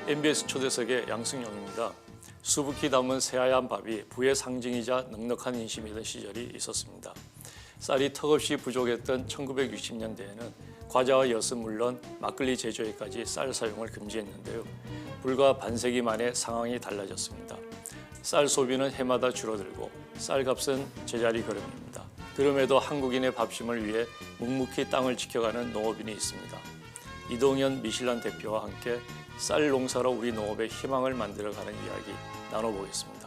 MBS 초대석의 양승용입니다. 수북히 담은 새하얀 밥이 부의 상징이자 넉넉한 인심이던 시절이 있었습니다. 쌀이 턱없이 부족했던 1960년대에는 과자와 엿은 물론 막걸리 제조에까지 쌀 사용을 금지했는데요. 불과 반세기 만에 상황이 달라졌습니다. 쌀 소비는 해마다 줄어들고 쌀값은 제자리 걸음입니다. 그럼에도 한국인의 밥심을 위해 묵묵히 땅을 지켜가는 농업인이 있습니다. 이동현 미슐란 대표와 함께 쌀 농사로 우리 농업의 희망을 만들어가는 이야기 나눠보겠습니다.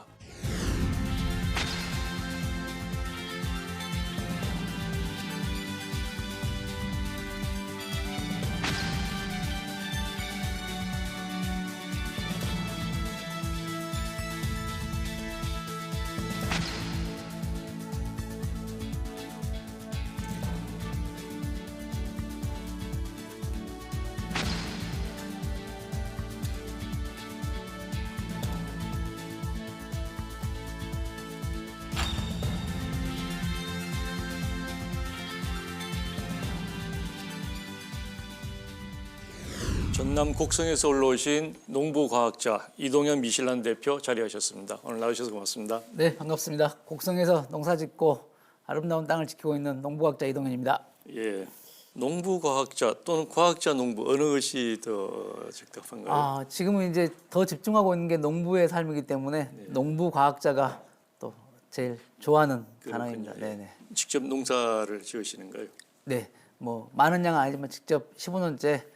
전남 곡성에서 올라오신 농부과학자 이동현 미슐란 대표 자리하셨습니다. 오늘 나오셔서 고맙습니다. 네, 반갑습니다. 곡성에서 농사짓고 아름다운 땅을 지키고 있는 농부과학자 이동현입니다. 예, 농부과학자 또는 과학자 농부 어느 것이 더 적합한가요? 지금은 이제 더 집중하고 있는 게 농부의 삶이기 때문에 농부과학자가 또 제일 좋아하는 단어입니다. 네. 직접 농사를 지으시는가요? 네, 뭐 많은 양은 아니지만 직접 15년째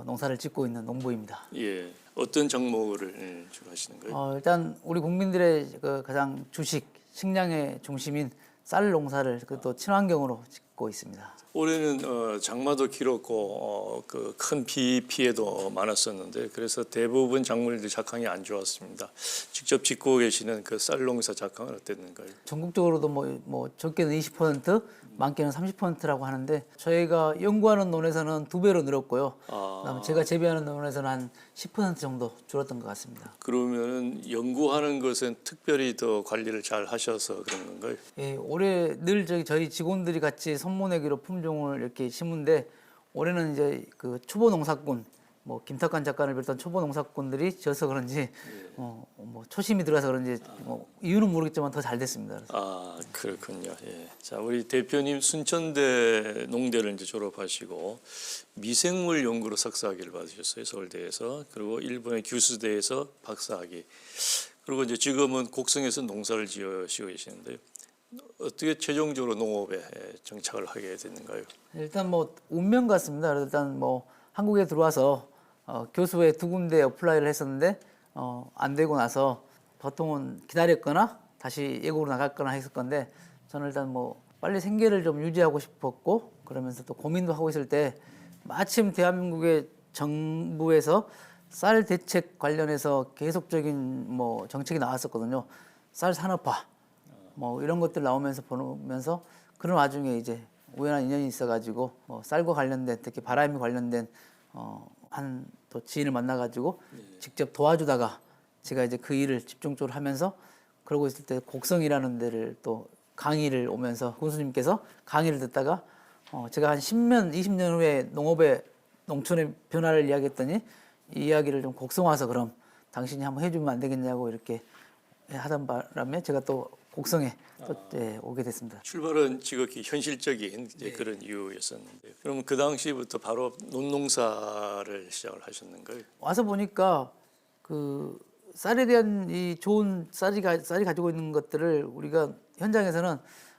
농사를 짓고 있는 농부입니다. 예, 어떤 작물을 주로 하시는가요? 일단 우리 국민들의 그 가장 주식, 식량의 중심인 쌀 농사를 또 친환경으로 짓고 있습니다. 올해는 장마도 길었고 그 큰 피해도 많았었는데 그래서 대부분 작물들 작황이 안 좋았습니다. 직접 짓고 계시는 그 쌀 농사 작황은 어땠는가요? 전국적으로도 뭐 적게는 20%, 많게는 30%라고 하는데 저희가 연구하는 논에서는 2배로 늘었고요. 그다음에 제가 재배하는 논에서는 한 10% 정도 줄었던 것 같습니다. 그러면 연구하는 것은 특별히 더 관리를 잘 하셔서 그런 건가요? 예, 올해 늘 저희 직원들이 같이 손모내기로 품종을 이렇게 심은데 올해는 이제 그 초보 농사꾼 뭐 김탁관 작가를 비롯한 초보 농사꾼들이 져서 그런지 뭐 초심이 들어가서 그런지 뭐 이유는 모르겠지만 더 잘 됐습니다. 그래서. 그렇군요. 예. 자, 우리 대표님 순천대 농대를 이제 졸업하시고 미생물 연구로 석사학위를 받으셨어요. 서울대에서. 그리고 일본의 규수대에서 박사학위. 그리고 이제 지금은 곡성에서 농사를 지으시고 계시는데요. 어떻게 최종적으로 농업에 정착을 하게 됐는가요? 일단 뭐 운명 같습니다. 일단 뭐 한국에 들어와서 교수회 2군데 어플라이를 했었는데 안 되고 나서 보통은 기다렸거나 다시 외국으로 나갔거나 했을 건데 저는 일단 뭐 빨리 생계를 좀 유지하고 싶었고 그러면서 또 고민도 하고 있을 때 마침 대한민국의 정부에서 쌀 대책 관련해서 계속적인 뭐 정책이 나왔었거든요. 쌀 산업화 뭐 이런 것들 나오면서 보면서 그런 와중에 이제 우연한 인연이 있어가지고 쌀과 관련된 특히 바람이 관련된 한 또 지인을 만나가지고 직접 도와주다가 제가 이제 그 일을 집중적으로 하면서 그러고 있을 때 곡성이라는 데를 또 강의를 오면서 군수님께서 강의를 듣다가 제가 한 10년, 20년 후에 농촌의 변화를 이야기했더니 이 이야기를 좀 곡성 와서 그럼 당신이 한번 해주면 안 되겠냐고 이렇게 하던 바람에 제가 또 곡성에 또 오게 됐습니다. 출발은 지극히 현실적인 이제 그런 이유였었는데 그럼 그 당시부터 바로 논농사를 시작을 하셨는가요? 와서 보니까 그 쌀에 대한 이 좋은 쌀이 가지고 있는 것들을 우리가 현장에서는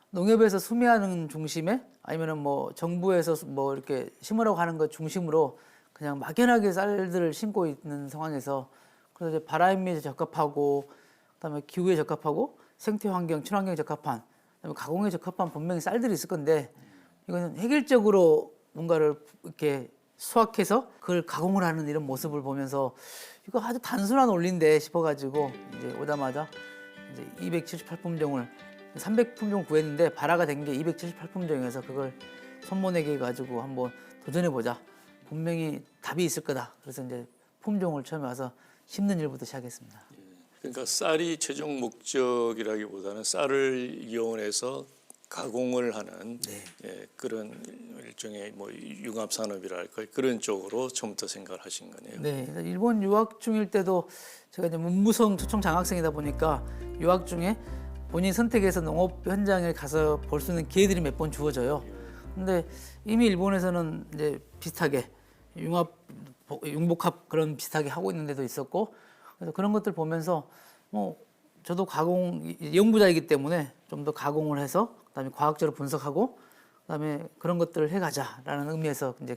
농협에서 수매하는 중심에 아니면은 뭐 정부에서 뭐 이렇게 심으라고 하는 것 중심으로 그냥 막연하게 쌀들을 심고 있는 상황에서 그래서 이제 바람에 적합하고 그다음에 기후에 적합하고 생태 환경, 친환경에 적합한 그다음에 가공에 적합한 분명히 쌀들이 있을 건데 이거는 획일적으로 뭔가를 이렇게 수확해서 그걸 가공을 하는 이런 모습을 보면서 이거 아주 단순한 원리인데 싶어가지고 이제 오자마자 이제 278품종을 300품종 구했는데 발화가 된 게 278품종이어서 그걸 손모내기 가지고 한번 도전해보자. 분명히 답이 있을 거다. 그래서 이제 품종을 처음에 와서 심는 일부터 시작했습니다. 그러니까 쌀이 최종 목적이라기보다는 쌀을 이용해서 가공을 하는 그런 일종의 뭐 융합 산업이랄까 그런 쪽으로 처음부터 생각을 하신 거네요. 네, 일본 유학 중일 때도 제가 이제 문무성 초청 장학생이다 보니까 유학 중에 본인 선택해서 농업 현장에 가서 볼 수 있는 기회들이 몇 번 주어져요. 근데 이미 일본에서는 이제 비슷하게 융복합 그런 비슷하게 하고 있는 데도 있었고, 그래서 그런 것들 보면서 뭐 저도 연구자이기 때문에 좀 더 가공을 해서 그다음에 과학적으로 분석하고 그다음에 그런 것들을 해가자라는 의미에서 이제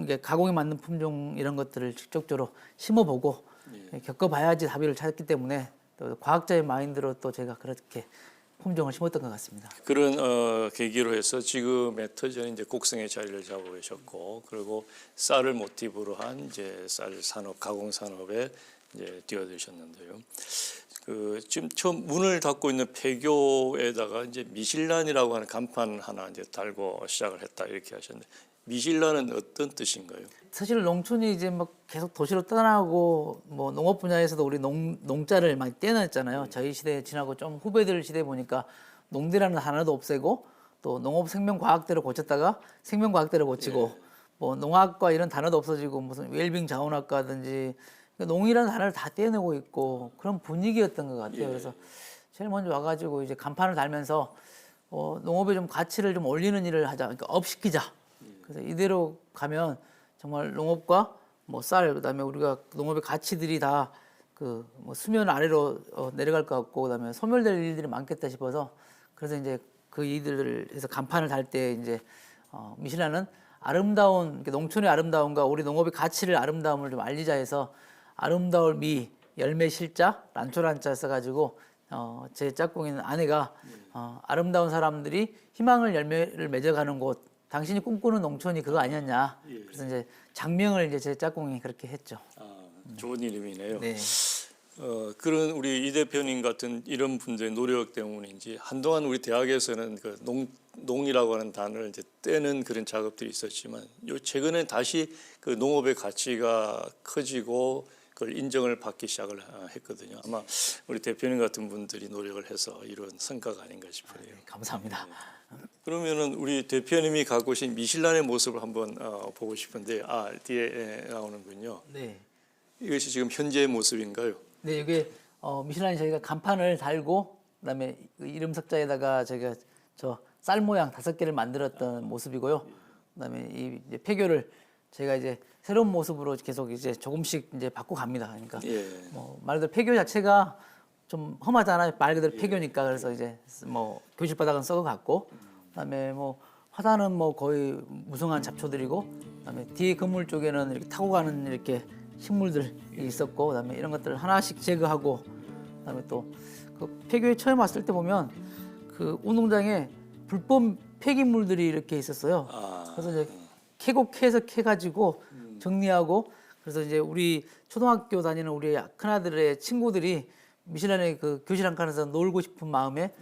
이게 가공에 맞는 품종 이런 것들을 직접적으로 심어보고 겪어봐야지 답을 찾기 때문에 또 과학자의 마인드로 또 제가 그렇게 품종을 심었던 것 같습니다. 그런 계기로 해서 지금의 터전은 이제 곡성의 자리를 잡고 계셨고, 그리고 쌀을 모티브로 한 이제 쌀 산업, 가공 산업에 이제 뛰어드셨는데요. 지금 처음 문을 닫고 있는 폐교에다가 이제 미실란이라고 하는 간판 하나 이제 달고 시작을 했다 이렇게 하셨는데, 미실란은 어떤 뜻인가요? 사실 농촌이 이제 막 계속 도시로 떠나고 뭐 농업 분야에서도 우리 농자를 많이 떼어냈잖아요. 저희 시대 지나고 좀 후배들 시대 보니까 농대라는 단어도 없애고 또 농업 생명과학대로 고쳤다가 생명과학대로 고치고 뭐 농학과 이런 단어도 없어지고 무슨 웰빙 자원학과든지 농이라는 단어를 다 떼어내고 있고 그런 분위기였던 것 같아요. 그래서 제일 먼저 와가지고 이제 간판을 달면서 농업에 좀 가치를 좀 올리는 일을 하자, 그러니까 업시키자. 그래서 이대로 가면 정말 농업과 뭐 쌀, 그다음에 우리가 농업의 가치들이 다 그 뭐 수면 아래로 내려갈 것 같고, 그다음에 소멸될 일들이 많겠다 싶어서 그래서 이제 그 일들을 해서 간판을 달 때 이제 미실란은 아름다운 농촌의 아름다움과 우리 농업의 가치를 아름다움을 좀 알리자 해서 아름다울 미 열매 실자 란초란자 써가지고 제 짝꿍인 아내가 아름다운 사람들이 희망을 열매를 맺어가는 곳, 당신이 꿈꾸는 농촌이 그거 아니었냐. 그래서 이제 장명을 이제 제 짝꿍이 그렇게 했죠. 좋은 이름이네요. 네. 그런 우리 이 대표님 같은 이런 분들의 노력 때문인지 한동안 우리 대학에서는 그 농이라고 하는 단어를 이제 떼는 그런 작업들이 있었지만 최근에 다시 그 농업의 가치가 커지고 그걸 인정을 받기 시작을 했거든요. 아마 우리 대표님 같은 분들이 노력을 해서 이런 성과가 아닌가 싶어요. 감사합니다. 그러면은 우리 대표님이 갖고 오신 미실란의 모습을 한번 보고 싶은데 뒤에 나오는군요. 네. 이것이 지금 현재의 모습인가요? 네, 이게 미슐란이 저희가 간판을 달고 그다음에 그 이름 석자에다가 저희가 저 쌀 모양 5개를 만들었던 모습이고요. 그다음에 이 이제 폐교를 제가 이제 새로운 모습으로 계속 이제 조금씩 이제 바꿔갑니다. 그러니까 뭐 말 그대로 폐교 자체가 좀 험하잖아요. 말 그대로 폐교니까. 그래서 이제 뭐 교실 바닥은 썩어갔고, 그다음에 뭐 화단은 뭐 거의 무성한 잡초들이고, 그다음에 뒤에 건물 쪽에는 이렇게 타고 가는 이렇게 식물들이 있었고, 그다음에 이런 것들을 하나씩 제거하고, 그다음에 또 그 폐교에 처음 왔을 때 보면 그 운동장에 불법 폐기물들이 이렇게 있었어요. 그래서 이제 캐서 캐가지고 정리하고, 그래서 이제 우리 초등학교 다니는 우리 큰아들의 친구들이 미실란의 그 교실 한 칸에서 놀고 싶은 마음에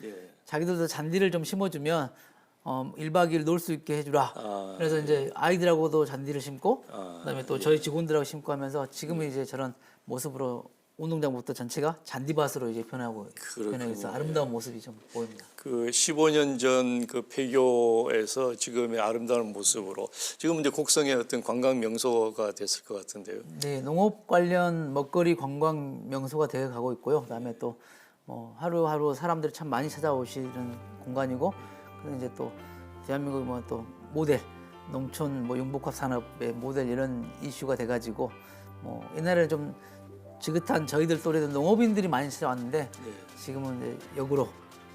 자기들도 잔디를 좀 심어주면 1박 2일 놀 수 있게 해주라. 그래서 이제 아이들하고도 잔디를 심고, 그다음에 또 저희 직원들하고 심고 하면서 지금은 이제 저런 모습으로 운동장부터 전체가 잔디밭으로 이제 변하고 있어 아름다운 모습이 좀 보입니다. 그 15년 전 그 폐교에서 지금의 아름다운 모습으로 지금 이제 곡성의 어떤 관광 명소가 됐을 것 같은데요. 네, 농업 관련 먹거리 관광 명소가 되어 가고 있고요. 그다음에 또 뭐 하루하루 사람들이 참 많이 찾아오시는 공간이고, 그리고 이제 또 대한민국 뭐 또 모델 농촌 뭐 융복합 산업의 모델 이런 이슈가 돼가지고 뭐 옛날에는 좀 지긋한 저희들 또래도 농업인들이 많이 찾아왔는데 지금은 이제 역으로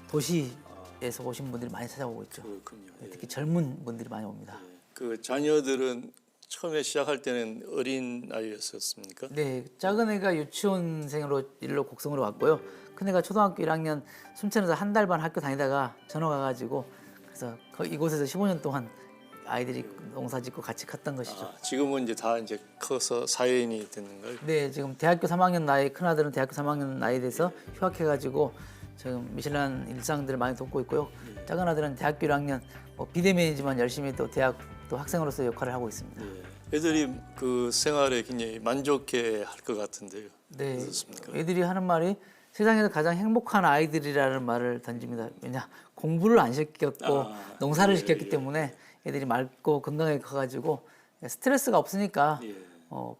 도시에서 오신 분들이 많이 찾아오고 있죠. 그렇군요. 특히 젊은 분들이 많이 옵니다. 그 자녀들은 처음에 시작할 때는 어린 아이였었습니까? 네, 작은 애가 유치원생으로 일로 곡성으로 왔고요. 큰 애가 초등학교 1학년 순천에서 한 달 반 학교 다니다가 전학 와가지고 그래서 이곳에서 15년 동안 아이들이 농사 짓고 같이 컸던 것이죠. 지금은 이제 다 이제 커서 사회인이 됐는가요? 네, 지금 대학교 3학년 나이, 큰 아들은 대학교 3학년 나이 돼서 휴학해가지고 지금 미슐란 일상들을 많이 돕고 있고요. 작은 아들은 대학교 1학년 뭐 비대면이지만 열심히 또 대학 또 학생으로서 역할을 하고 있습니다. 애들이 그 생활에 굉장히 만족해 할 것 같은데요. 네, 어떻습니까? 애들이 하는 말이 세상에서 가장 행복한 아이들이라는 말을 던집니다. 왜냐 공부를 안 시켰고 농사를 시켰기 때문에 애들이 맑고 건강하게 커가지고 스트레스가 없으니까 예.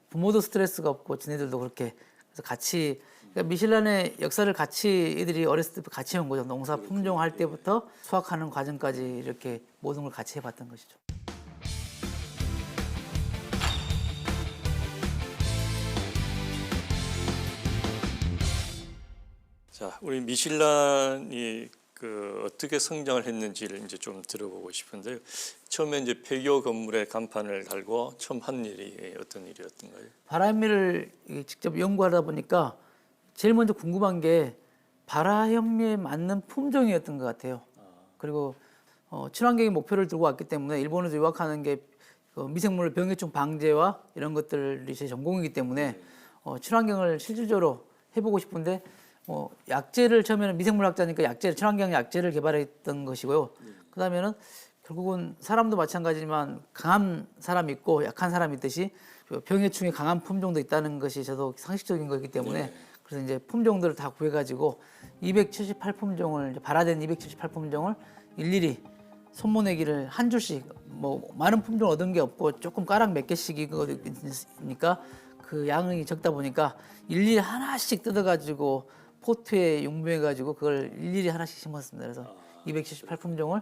부모도 스트레스가 없고 지네들도 그렇게 그래서 같이 그러니까 미슐란의 역사를 같이 애들이 어렸을 때부터 같이 온 거죠. 농사 품종할 때부터 수확하는 과정까지 이렇게 모든 걸 같이 해봤던 것이죠. 자, 우리 미슐란이 그 어떻게 성장을 했는지를 이제 좀 들어보고 싶은데요. 처음에 이제 폐교 건물에 간판을 달고 처음 한 일이 어떤 일이었던가요? 바라현미를 직접 연구하다 보니까 제일 먼저 궁금한 게 바라현미에 맞는 품종이었던 것 같아요. 그리고 친환경의 목표를 들고 왔기 때문에 일본에서 유학하는 게 미생물 병해충 방제와 이런 것들이 제 전공이기 때문에 친환경을 실질적으로 해보고 싶은데 약재를 처음에는 미생물학자니까 약재, 친환경 약재를 개발했던 것이고요. 그다음에는 결국은 사람도 마찬가지지만 강한 사람이 있고 약한 사람이 있듯이 병해충이 강한 품종도 있다는 것이 저도 상식적인 거기 때문에 그래서 이제 품종들을 다 구해가지고 278품종을 발화된 278품종을 일일이 손모내기를 한 줄씩 많은 품종 얻은 게 없고 조금 가락 몇 개씩이니까 그 양이 적다 보니까 일일이 하나씩 뜯어가지고 포트에 용부해가지고 그걸 일일이 하나씩 심었습니다. 그래서 278품종을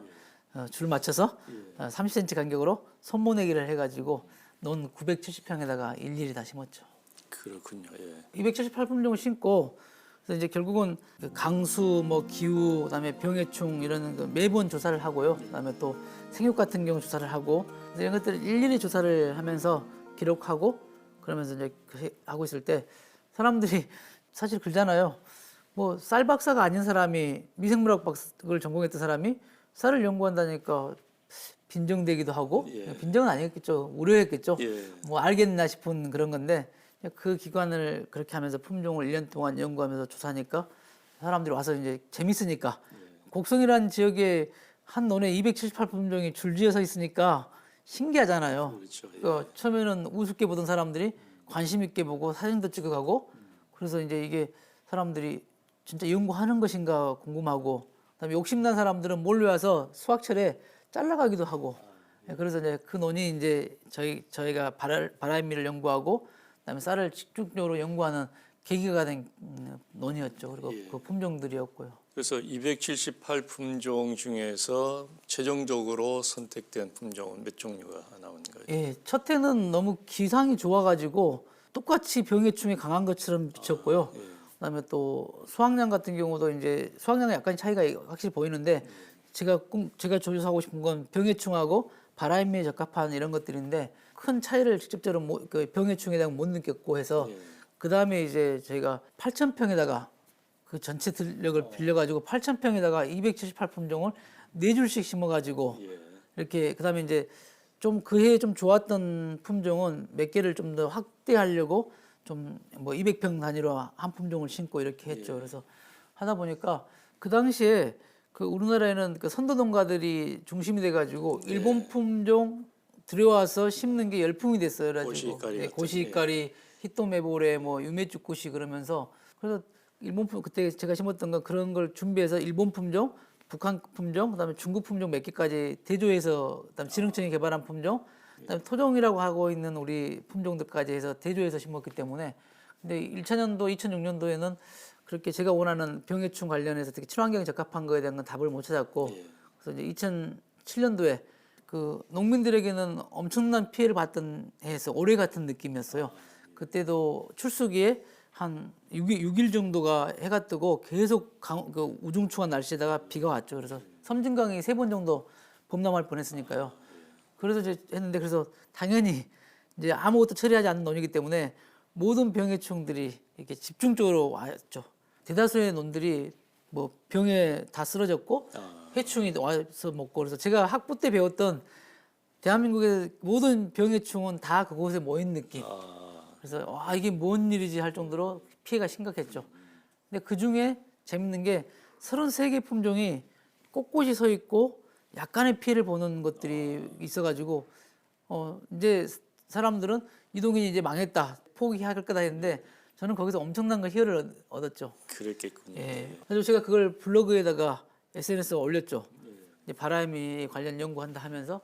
줄 맞춰서 30cm 간격으로 손모내기를 해가지고 논 970평에다가 일일이 다 심었죠. 그렇군요. 예. 278품종을 심고 그래서 이제 결국은 그 강수, 기후, 그다음에 병해충 이런 거 매번 조사를 하고요. 그다음에 또 생육 같은 경우 조사를 하고 이런 것들을 일일이 조사를 하면서 기록하고 그러면서 이제 하고 있을 때 사람들이 사실 그러잖아요. 쌀 박사가 아닌 사람이 미생물학 박사를 전공했던 사람이 쌀을 연구한다니까 빈정되기도 하고 빈정은 아니었겠죠. 우려했겠죠. 알겠나 싶은 그런 건데 그 기관을 그렇게 하면서 품종을 1년 동안 연구하면서 조사하니까 사람들이 와서 이제 재밌으니까 곡성이라는 지역에 한 논에 278품종이 줄지어 서 있으니까 신기하잖아요. 그렇죠. 그러니까 처음에는 우습게 보던 사람들이 관심 있게 보고 사진도 찍어가고 그래서 이제 이게 사람들이 진짜 연구하는 것인가 궁금하고 그다음에 욕심난 사람들은 몰려와서 수확철에 잘라가기도 하고 그래서 이제 그 논이 이제 저희가 바라현미를 연구하고 그다음에 쌀을 집중적으로 연구하는 계기가 된 논이었죠. 그리고 그 품종들이었고요. 그래서 278품종 중에서 최종적으로 선택된 품종은 몇 종류가 나오는가요? 예, 첫 해는 너무 기상이 좋아가지고 똑같이 병해충이 강한 것처럼 비쳤고요. 그다음에 또 수확량 같은 경우도 이제 수확량에 약간 차이가 확실히 보이는데 제가 조사하고 싶은 건 병해충하고 바라현미에 적합한 이런 것들인데 큰 차이를 직접적으로 그 병해충에 대한 못 느꼈고 해서 그 다음에 이제 저희가 8,000평에다가 그 전체 들력을 빌려가지고 8,000평에다가 278품종을 4줄씩 심어가지고 이렇게 그다음에 이제 좀 그 해에 좀 좋았던 품종은 몇 개를 좀 더 확대하려고 좀 200평 단위로 한 품종을 심고 이렇게 했죠. 그래서 하다 보니까 그 당시에 그 우리나라에는 그 선도 농가들이 중심이 돼가지고 일본 품종 들여와서 심는 게 열풍이 됐어요. 그래가지고 고시가리, 히토메보레, 유메쭈쿠시 그러면서 그래서 일본 그때 제가 심었던 건 그런 걸 준비해서 일본 품종, 북한 품종, 그다음에 중국 품종 몇 개까지 대조해서 그다음 지능청이 개발한 품종, 그다음에 토종이라고 하고 있는 우리 품종들까지 해서 대조해서 심었기 때문에 근데 1차년도, 2006년도에는 그렇게 제가 원하는 병해충 관련해서 특히 친환경에 적합한 거에 대한 건 답을 못 찾았고 그래서 이제 2007년도에 그 농민들에게는 엄청난 피해를 받던 해에서 올해 같은 느낌이었어요. 그때도 출수기에 한 6일 정도가 해가 뜨고 계속 그 우중충한 날씨에다가 비가 왔죠. 그래서 섬진강이 3번 정도 범람할 뻔했으니까요. 그래서 이제 했는데 그래서 당연히 이제 아무것도 처리하지 않는 논이기 때문에 모든 병해충들이 이렇게 집중적으로 왔죠. 대다수의 논들이 병에 다 쓰러졌고 해충이 와서 먹고 그래서 제가 학부 때 배웠던 대한민국의 모든 병해충은 다 그곳에 모인 느낌. 그래서 이게 뭔 일이지 할 정도로 피해가 심각했죠. 근데 그 중에 재밌는 게 33개 품종이 꼿꼿이 서 있고 약간의 피해를 보는 것들이 있어가지고 이제 사람들은 이 동이 이제 망했다 포기할 거다 했는데 저는 거기서 엄청난 걸 희열을 얻었죠. 그랬겠군요. 예. 그래서 제가 그걸 블로그에다가 SNS에 올렸죠. 이제 바라현미 관련 연구한다 하면서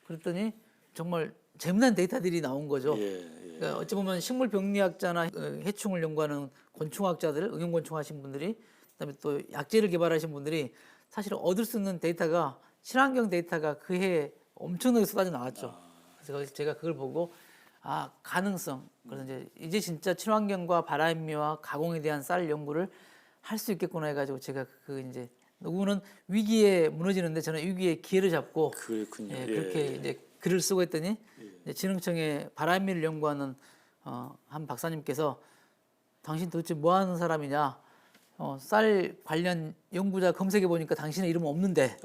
그랬더니 정말 재미난 데이터들이 나온 거죠. 그러니까 어찌 보면 식물 병리학자나 해충을 연구하는 곤충학자들, 응용곤충 하신 분들이, 그다음에 또 약재를 개발하신 분들이 사실 얻을 수 있는 데이터가 친환경 데이터가 그 해에 엄청나게 쏟아져 나왔죠. 그래서 제가 그걸 보고 가능성. 그래서 이제 진짜 친환경과 바람미와 가공에 대한 쌀 연구를 할 수 있겠구나 해가지고 제가 이제 누구는 위기에 무너지는데 저는 위기의 기회를 잡고 그렇군요. 그렇게 이제 글을 쓰고 했더니 이제 진흥청의 바람미를 연구하는 한 박사님께서 당신 도대체 뭐 하는 사람이냐? 쌀 관련 연구자 검색해 보니까 당신의 이름은 없는데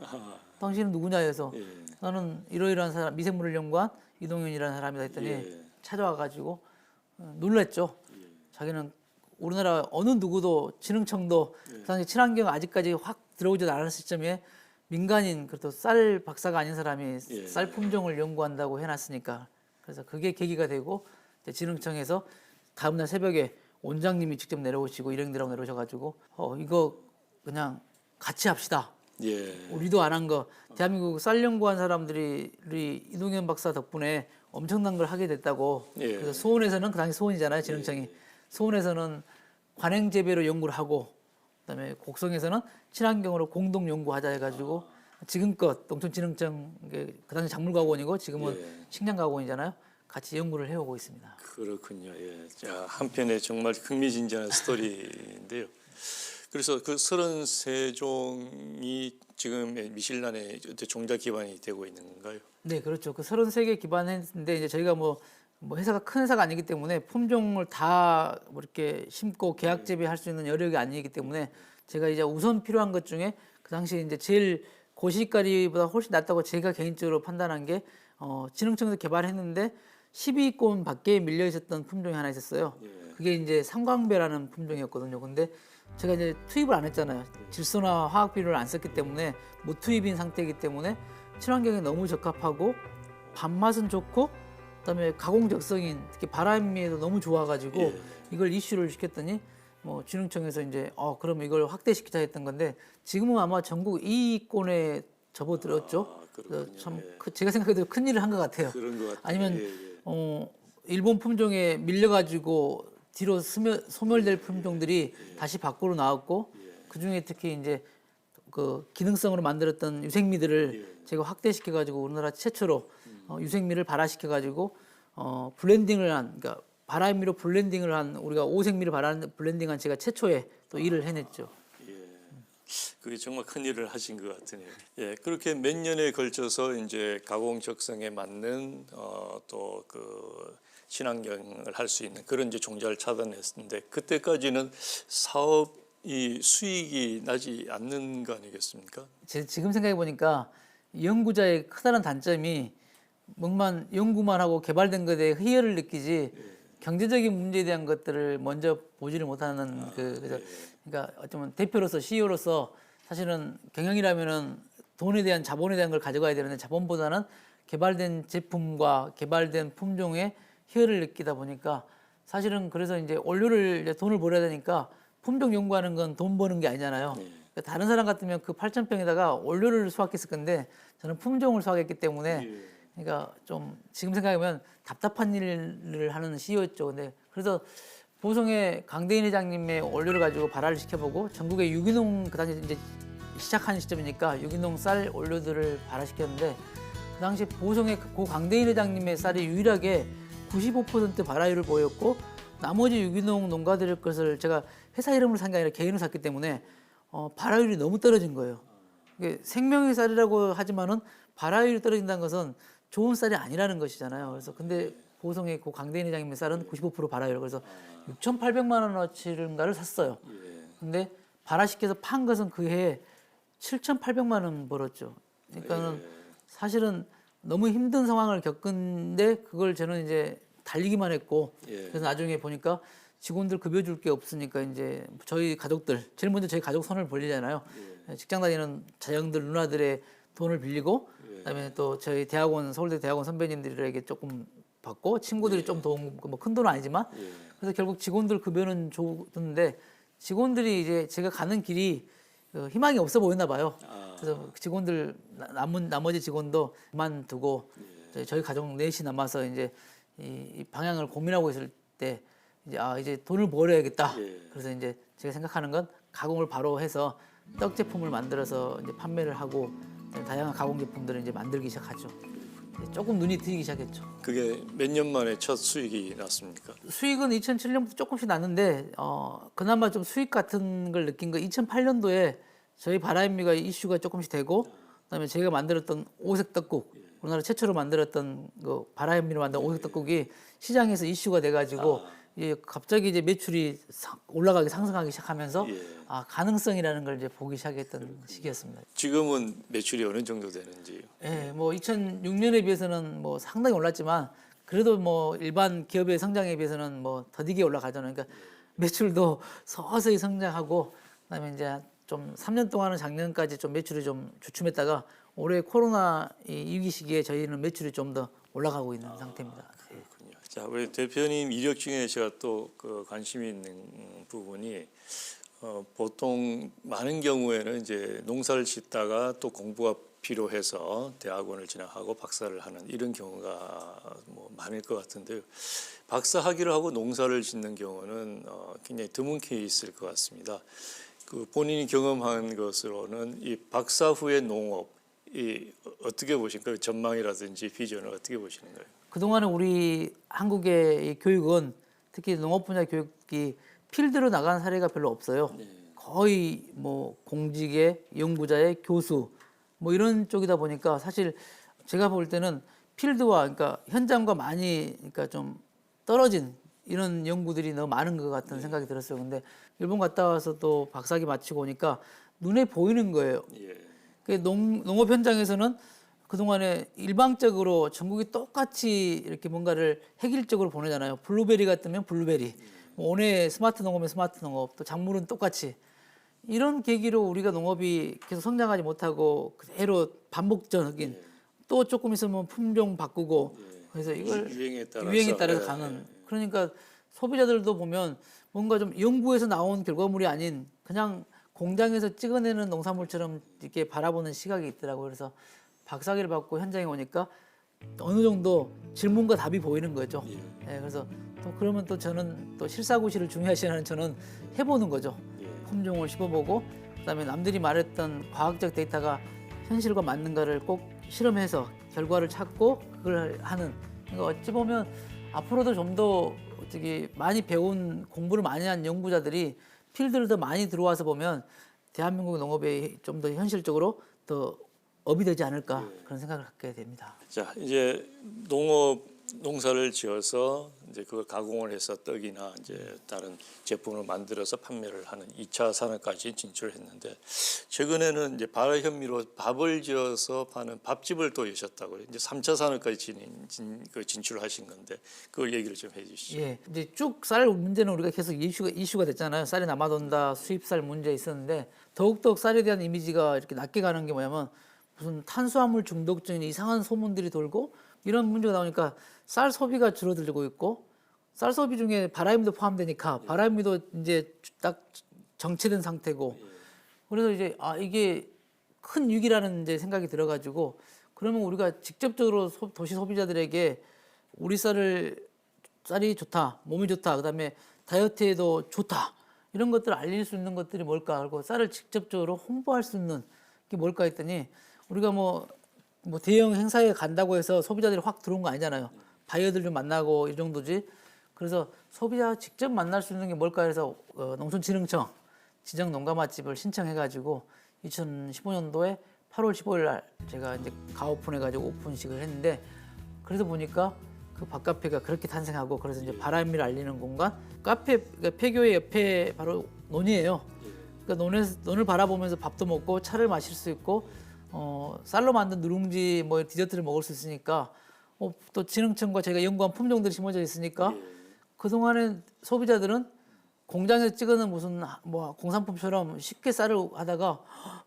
당신은 누구냐 해서 나는 이러이러한 사람, 미생물을 연구한 이동윤이라는 사람이다 했더니 찾아와 가지고 놀랐죠. 자기는 우리나라 어느 누구도 진흥청도 그 당시 친환경 아직까지 확 들어오지 않았을 시점에 민간인, 그래도 쌀 박사가 아닌 사람이 쌀 품종을 연구한다고 해놨으니까, 그래서 그게 계기가 되고 진흥청에서 다음날 새벽에 원장님이 직접 내려오시고 일행들하고 내려오셔가지고 이거 그냥 같이 합시다. 우리도 안 한 거, 대한민국 쌀 연구한 사람들이 우리 이동현 박사 덕분에 엄청난 걸 하게 됐다고. 그래서 수원에서는 그 당시 수원이잖아요, 진흥청이. 수원에서는 관행 재배로 연구를 하고, 그다음에 곡성에서는 친환경으로 공동 연구하자 해가지고 지금껏 농촌진흥청, 그 당시 작물과학원이고 지금은 식량과학원이잖아요. 같이 연구를 해오고 있습니다. 그렇군요. 자, 한편의 정말 흥미진진한 스토리인데요. 그래서 그 33종이 지금 미실란의 종자 기반이 되고 있는 건가요? 네, 그렇죠. 그 33개 기반했는데 이제 저희가 뭐 회사가 큰 회사가 아니기 때문에 품종을 다 뭐 이렇게 심고 계약 재배할 수 있는 여력이 아니기 때문에 제가 이제 우선 필요한 것 중에 그 당시 이제 제일 고시가리보다 훨씬 낫다고 제가 개인적으로 판단한 게 진흥청에서 개발했는데 10위권 밖에 밀려 있었던 품종이 하나 있었어요. 그게 이제 삼광배라는 품종이었거든요. 근데 제가 이제 투입을 안 했잖아요. 질소나 화학 비료를 안 썼기 때문에 무투입인 상태이기 때문에 친환경에 너무 적합하고 밥맛은 좋고 그다음에 가공 적성인 특히 바람미에도 너무 좋아가지고 이걸 이슈를 시켰더니 뭐 진흥청에서 이제 그럼 이걸 확대시키자 했던 건데 지금은 아마 전국 2위권에 접어들었죠. 참 제가 생각해도 큰 일을 한 것 같아요. 그런 것 같아요. 아니면 일본 품종에 밀려가지고 뒤로 소멸될 품종들이 다시 밖으로 나왔고 그 중에 특히 이제 그 기능성으로 만들었던 유생미들을 제가 확대시켜가지고 우리나라 최초로 유생미를 발화시켜가지고 블렌딩을 한, 그러니까 바람미로 블렌딩을 한, 우리가 오색미를 블렌딩한 제가 최초에 또 일을 해냈죠. 그게 정말 큰 일을 하신 것 같으네요. 그렇게 몇 년에 걸쳐서 이제 가공 적성에 맞는 또 그 친환경을 할 수 있는 그런 이제 종자를 찾아냈는데 그때까지는 사업이 수익이 나지 않는 거 아니겠습니까? 지금 생각해 보니까 연구자의 커다란 단점이 뭐만 연구만 하고 개발된 것에 희열을 느끼지 경제적인 문제에 대한 것들을 먼저 보지를 못하는 그러니까 어쩌면 대표로서 CEO로서 사실은 경영이라면은 돈에 대한 자본에 대한 걸 가져가야 되는데 자본보다는 개발된 제품과 개발된 품종에 희열을 느끼다 보니까 사실은 그래서 이제 원료를 이제 돈을 벌어야 되니까 품종 연구하는 건 돈 버는 게 아니잖아요. 그러니까 다른 사람 같으면 그 8,000평에다가 원료를 수확했을 건데 저는 품종을 수확했기 때문에 그러니까 좀 지금 생각하면 답답한 일을 하는 CEO였죠. 근데 그래서 보성의 강대인 회장님의 원료를 가지고 발화를 시켜보고 전국의 유기농 그 당시 이제 시작한 시점이니까 유기농 쌀 원료들을 발화시켰는데 그 당시 보성의 고 강대인 회장님의 쌀이 유일하게 95% 발화율을 보였고 나머지 유기농 농가들의 것을 제가 회사 이름으로 산 게 아니라 개인으로 샀기 때문에 발화율이 너무 떨어진 거예요. 이게 생명의 쌀이라고 하지만은 발화율이 떨어진다는 것은 좋은 쌀이 아니라는 것이잖아요. 그래서 근데 보성의 고 강대인 회장님의 쌀은 95% 발화율. 그래서 6,800만 원어치인가를 샀어요. 근데 발화시켜서 판 것은 그 해에 7,800만 원 벌었죠. 그러니까는 사실은 너무 힘든 상황을 겪은데 그걸 저는 이제 달리기만 했고 그래서 나중에 보니까 직원들 급여 줄 게 없으니까 이제 저희 가족들 제일 먼저 저희 가족 손을 벌리잖아요. 직장 다니는 자녀들 누나들의 돈을 빌리고 그다음에 또 저희 대학원 서울대 대학원 선배님들에게 조금 받고 친구들이 좀 도움 뭐 큰 돈은 아니지만 그래서 결국 직원들 급여는 줬는데 직원들이 이제 제가 가는 길이 희망이 없어 보였나 봐요. 그래서 직원들 나머지 직원도 그만두고 저희 가족 넷이 남아서 이제 이 방향을 고민하고 있을 때 이제 이제 돈을 벌어야겠다. 예. 그래서 이제 제가 생각하는 건 가공을 바로 해서 떡 제품을 만들어서 이제 판매를 하고 다양한 가공 제품들을 이제 만들기 시작하죠. 조금 눈이 트이기 시작했죠. 그게 몇 년 만에 첫 수익이 났습니까? 수익은 2007년부터 조금씩 났는데 그나마 좀 수익 같은 걸 느낀 거 2008년도에 저희 바라현미가 이슈가 조금씩 되고 그다음에 저희가 만들었던 오색 떡국 우리나라 최초로 만들었던 그 바라현미로 만든 오색 떡국이 시장에서 이슈가 돼가지고 이제 갑자기 이제 매출이 올라가기 상승하기 시작하면서 가능성이라는 걸 이제 보기 시작했던 시기였습니다. 지금은 매출이 어느 정도 되는지요? 예, 뭐 2006년에 비해서는 뭐 상당히 올랐지만 그래도 뭐 일반 기업의 성장에 비해서는 뭐 더디게 올라가잖아요. 그러니까 매출도 서서히 성장하고 그다음에 이제 좀 3년 동안은 작년까지 좀 매출이 좀 주춤했다가 올해 코로나 이 위기 시기에 저희는 매출이 좀 더 올라가고 있는 상태입니다. 그렇군요. 자, 우리 대표님 이력 중에 제가 또 그 관심이 있는 부분이 보통 많은 경우에는 이제 농사를 짓다가 또 공부가 필요해서 대학원을 진학하고 박사를 하는 이런 경우가 뭐 많을 것 같은데요. 박사 학위를 하고 농사를 짓는 경우는 굉장히 드문 케이스일 것 같습니다. 그 본인이 경험한 것으로는 이 박사 후의 농업 이 어떻게 보십니까? 전망이라든지 비전을 어떻게 보시는가요? 그동안에 우리 한국의 이 교육은 특히 농업 분야 교육이 필드로 나간 사례가 별로 없어요. 거의 뭐 공직의 연구자의 교수 뭐 이런 쪽이다 보니까 사실 제가 볼 때는 필드와 그러니까 현장과 많이 그러니까 좀 떨어진 이런 연구들이 너무 많은 것 같은 생각이 들었어요. 근데 일본 갔다 와서 또 박사학위 마치고 오니까 눈에 보이는 거예요. 그 농업 현장에서는 그동안에 일방적으로 전국이 똑같이 이렇게 뭔가를 획일적으로 보내잖아요. 블루베리가 뜨면 블루베리, 뭐 올해 스마트 농업이면 스마트 농업, 또 작물은 똑같이. 이런 계기로 우리가 농업이 계속 성장하지 못하고 그대로 반복적인 또 조금 있으면 품종 바꾸고 그래서 이걸 유행에 따라서 가는 그러니까 소비자들도 보면 뭔가 좀 연구에서 나온 결과물이 아닌 그냥 공장에서 찍어내는 농산물처럼 이렇게 바라보는 시각이 있더라고요. 그래서 박사학위를 받고 현장에 오니까 어느 정도 질문과 답이 보이는 거죠. 그래서 또 그러면 또 저는 또 실사구시를 중요시하는 저는 해보는 거죠. 품종을 씹어보고 그다음에 남들이 말했던 과학적 데이터가 현실과 맞는가를 꼭 실험해서 결과를 찾고 그걸 하는. 그러니까 어찌 보면 앞으로도 좀 더 어떻게 많이 배운 공부를 많이 한 연구자들이 필드를 더 많이 들어와서 보면 대한민국 농업에 좀 더 현실적으로 더 업이 되지 않을까 그런 생각을 갖게 됩니다. 자, 이제 농사를 지어서 이제 그걸 가공을 해서 떡이나 이제 다른 제품을 만들어서 판매를 하는 2차 산업까지 진출했는데 최근에는 이제 바라현미로 밥을 지어서 파는 밥집을 또 여셨다고요. 이제 3차 산업까지 진출하신 건데 그걸 얘기를 좀 해주시죠. 예, 이제 쭉 쌀 문제는 우리가 계속 이슈가 됐잖아요. 쌀이 남아돈다, 수입쌀 문제 있었는데 더욱더 쌀에 대한 이미지가 이렇게 낮게 가는 게 뭐냐면 무슨 탄수화물 중독증인 이상한 소문들이 돌고 이런 문제가 나오니까 쌀 소비가 줄어들고 있고 쌀 소비 중에 바라현미도 포함되니까 바라현미도 이제 딱 정체된 상태고 그래서 이제 이게 큰 위기라는 이제 생각이 들어가지고 그러면 우리가 직접적으로 도시 소비자들에게 우리 쌀이 좋다, 몸이 좋다, 그다음에 다이어트에도 좋다 이런 것들을 알릴 수 있는 것들이 뭘까 하고 쌀을 직접적으로 홍보할 수 있는 게 뭘까 했더니 우리가 뭐 대형 행사에 간다고 해서 소비자들이 확 들어온 거 아니잖아요. 바이어들 좀 만나고 이 정도지. 그래서 소비자 직접 만날 수 있는 게 뭘까 해서 농촌진흥청 지정 농가 맛집을 신청해가지고 2015년도에 8월 15일 날 제가 이제 가오픈해가지고 오픈식을 했는데 그래서 보니까 그 밥카페가 그렇게 탄생하고 그래서 이제 바라현미를 알리는 공간 카페 그러니까 폐교의 옆에 바로 논이에요. 그러니까 논을 바라보면서 밥도 먹고 차를 마실 수 있고 쌀로 만든 누룽지 뭐 디저트를 먹을 수 있으니까 또 진흥청과 저희가 연구한 품종들이 심어져 있으니까 그동안에 소비자들은 공장에서 찍어는 무슨 뭐 공산품처럼 쉽게 쌀을 하다가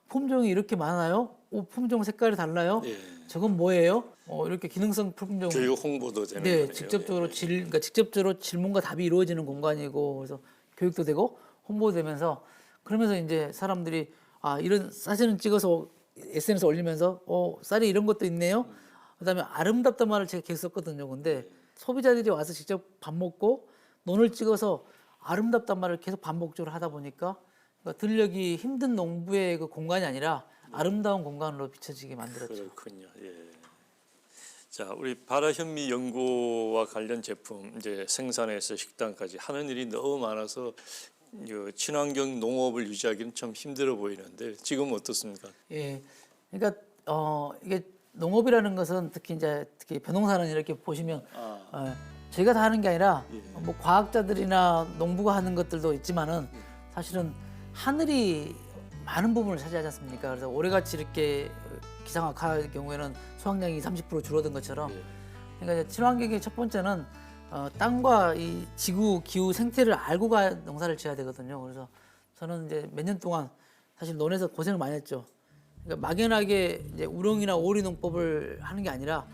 품종이 이렇게 많아요? 품종 색깔이 달라요? 저건 뭐예요? 이렇게 기능성 품종 교육 홍보도 되는 네, 거네요. 직접적으로 그러니까 직접적으로 질문과 답이 이루어지는 공간이고 그래서 교육도 되고 홍보되면서 그러면서 이제 사람들이 이런 사진을 찍어서 SNS 올리면서 쌀이 이런 것도 있네요. 그다음에 아름답단 말을 제가 계속 썼거든요. 근데 소비자들이 와서 직접 밥 먹고 논을 찍어서 아름답단 말을 계속 반복적으로 하다 보니까 그러니까 들녘이 힘든 농부의 그 공간이 아니라 아름다운 공간으로 비춰지게 만들었죠. 그렇군요. 예. 자, 우리 바라현미 연구와 관련 제품 이제 생산에서 식당까지 하는 일이 너무 많아서 친환경 농업을 유지하기는 참 힘들어 보이는데 지금 어떻습니까? 예, 그러니까 이게 농업이라는 것은 특히 벼농사는 이렇게 보시면 저희가 다 하는 게 아니라 뭐 과학자들이나 농부가 하는 것들도 있지만은 사실은 하늘이 많은 부분을 차지하지 않습니까? 그래서 올해같이 이렇게 기상악화의 경우에는 수확량이 30% 줄어든 것처럼 그러니까 이제 친환경의 첫 번째는 땅과 이 지구 기후 생태를 알고 농사를 지어야 되거든요. 그래서 저는 이제 몇 년 동안 사실 논에서 고생을 많이 했죠. 그러니까 막연하게 이제 우렁이나 오리 농법을 하는 게 아니라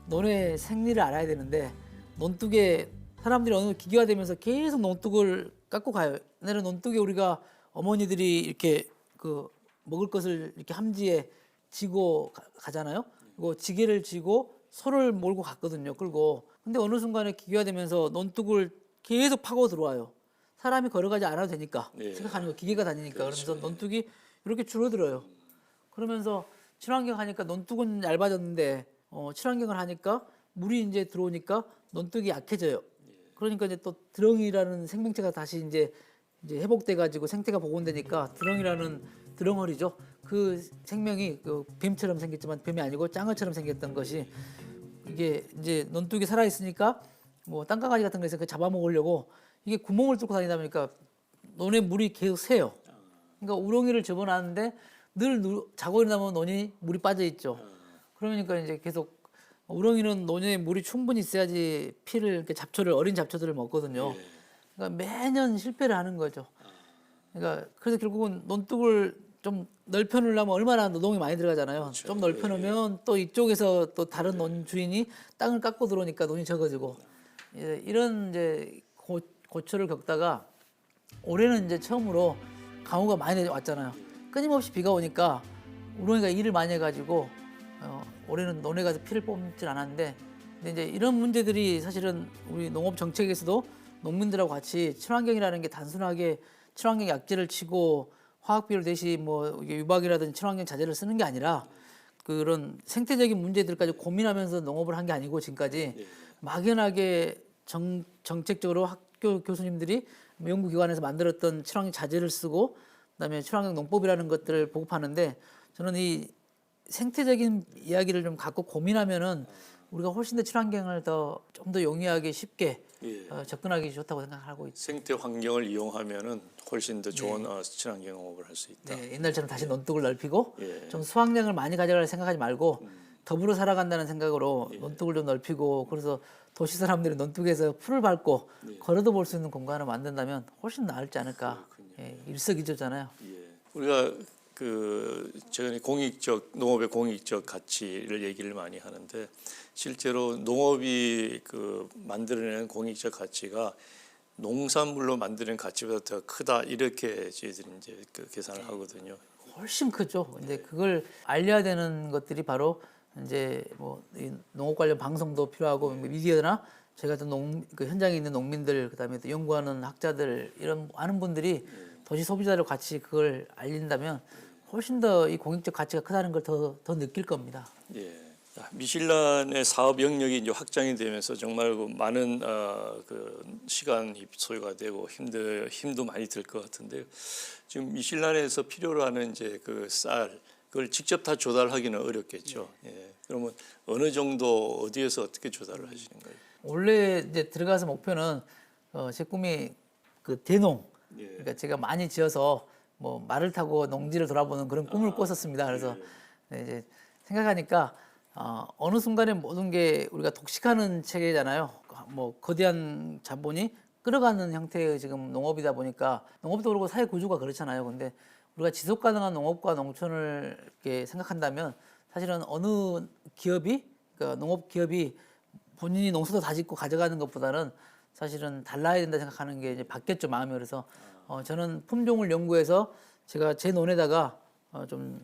논의 생리를 알아야 되는데 논둑에 사람들이 어느 정도 기계화되면서 계속 논둑을 깎고 가요. 옛날에 논둑에 우리가 어머니들이 이렇게 그 먹을 것을 이렇게 함지에 지고 가잖아요. 그리고 지게를 지고 소를 몰고 갔거든요. 끌고. 근데 어느 순간에 기계화되면서 논둑을 계속 파고 들어와요. 사람이 걸어가지 않아도 되니까 생각하는 거 기계가 다니니까 그러면서 논둑이 이렇게 줄어들어요. 그러면서 친환경 하니까 논둑은 얇아졌는데 친환경을 하니까 물이 이제 들어오니까 논둑이 약해져요. 그러니까 이제 또 드렁이라는 생명체가 다시 이제 회복돼 가지고 생태가 복원되니까 드렁이라는 드렁어리죠. 그 생명이 그 뱀처럼 생겼지만 뱀이 아니고 짱어처럼 생겼던 것이 이게 이제 논둑이 살아 있으니까 뭐 땅강아지 같은 거에서 그 잡아먹으려고 이게 구멍을 뚫고 다니다 보니까 논에 물이 계속 새요. 그러니까 우렁이를 접어놨는데 늘 자고 일어나면 논이 물이 빠져 있죠. 그러니까 이제 계속 우렁이는 논에 물이 충분히 있어야지 피를 이렇게 어린 잡초들을 먹거든요. 그러니까 매년 실패를 하는 거죠. 그러니까 그래서 결국은 논둑을 좀 넓혀놓으려면 얼마나 노동이 많이 들어가잖아요. 그렇죠. 좀 넓혀놓으면 또 이쪽에서 또 다른 논 주인이 땅을 깎고 들어오니까 논이 적어지고 이런 이제 고초를 겪다가 올해는 이제 처음으로 강우가 많이 왔잖아요. 끊임없이 비가 오니까 우렁이가 일을 많이 해가지고 올해는 논에 가서 피를 뽑진 않았는데 근데 이제 이런 문제들이 사실은 우리 농업 정책에서도 농민들하고 같이 친환경이라는 게 단순하게 친환경 약재를 치고 화학 비료 대신 뭐 유박이라든지 친환경 자재를 쓰는 게 아니라 그런 생태적인 문제들까지 고민하면서 농업을 한 게 아니고 지금까지 막연하게 정책적으로 학교 교수님들이 연구기관에서 만들었던 친환경 자재를 쓰고 그다음에 친환경 농법이라는 것들을 보급하는데 저는 이 생태적인 이야기를 좀 갖고 고민하면은 우리가 훨씬 더 친환경을 좀 더 용이하게 쉽게 접근하기 좋다고 생각하고 있죠. 생태 환경을 이용하면은 훨씬 더 좋은 친환경 농업을 할 수 있다. 네, 옛날처럼 다시 논둑을 넓히고 좀 수확량을 많이 가져갈 생각하지 말고 더불어 살아간다는 생각으로 논둑을 좀 넓히고 그래서 도시 사람들이 논둑에서 풀을 밟고 걸어도 볼 수 있는 공간을 만든다면 훨씬 나을지 않을까. 일석이조잖아요. 우리가 최근에 농업의 공익적 가치를 얘기를 많이 하는데 실제로 농업이 만들어내는 공익적 가치가 농산물로 만드는 가치보다 더 크다 이렇게 저희들이 이제 계산을 하거든요. 훨씬 크죠. 근데 그걸 알려야 되는 것들이 바로 이제 이 농업 관련 방송도 필요하고 미디어나 저희 같은 현장에 있는 농민들 그다음에 또 연구하는 학자들 이런 많은 분들이 도시 소비자들 같이 그걸 알린다면 훨씬 더 이 공익적 가치가 크다는 걸 더 느낄 겁니다. 미슐란의 사업 영역이 이제 확장이 되면서 정말 많은 시간이 소요가 되고 힘도 많이 들 것 같은데요. 지금 미슐란에서 필요로 하는 이제 쌀 그걸 직접 다 조달하기는 어렵겠죠. 그러면 어느 정도 어디에서 어떻게 조달을 하시는 거예요? 원래 이제 들어가서 목표는 제 꿈이 대농. 그러니까 제가 많이 지어서 뭐 말을 타고 농지를 돌아보는 그런 꿈을 꿨었습니다. 그래서 이제 생각하니까 어느 순간에 모든 게 우리가 독식하는 체계잖아요. 뭐 거대한 자본이 끌어가는 형태의 지금 농업이다 보니까 농업도 그렇고 사회 구조가 그렇잖아요. 근데 우리가 지속 가능한 농업과 농촌을 이렇게 생각한다면 사실은 어느 기업이 그러니까 농업 기업이 본인이 농사도 다 짓고 가져가는 것보다는 사실은 달라야 된다 생각하는 게 이제 바뀌었죠 마음이. 그래서 저는 품종을 연구해서 제가 제 논에다가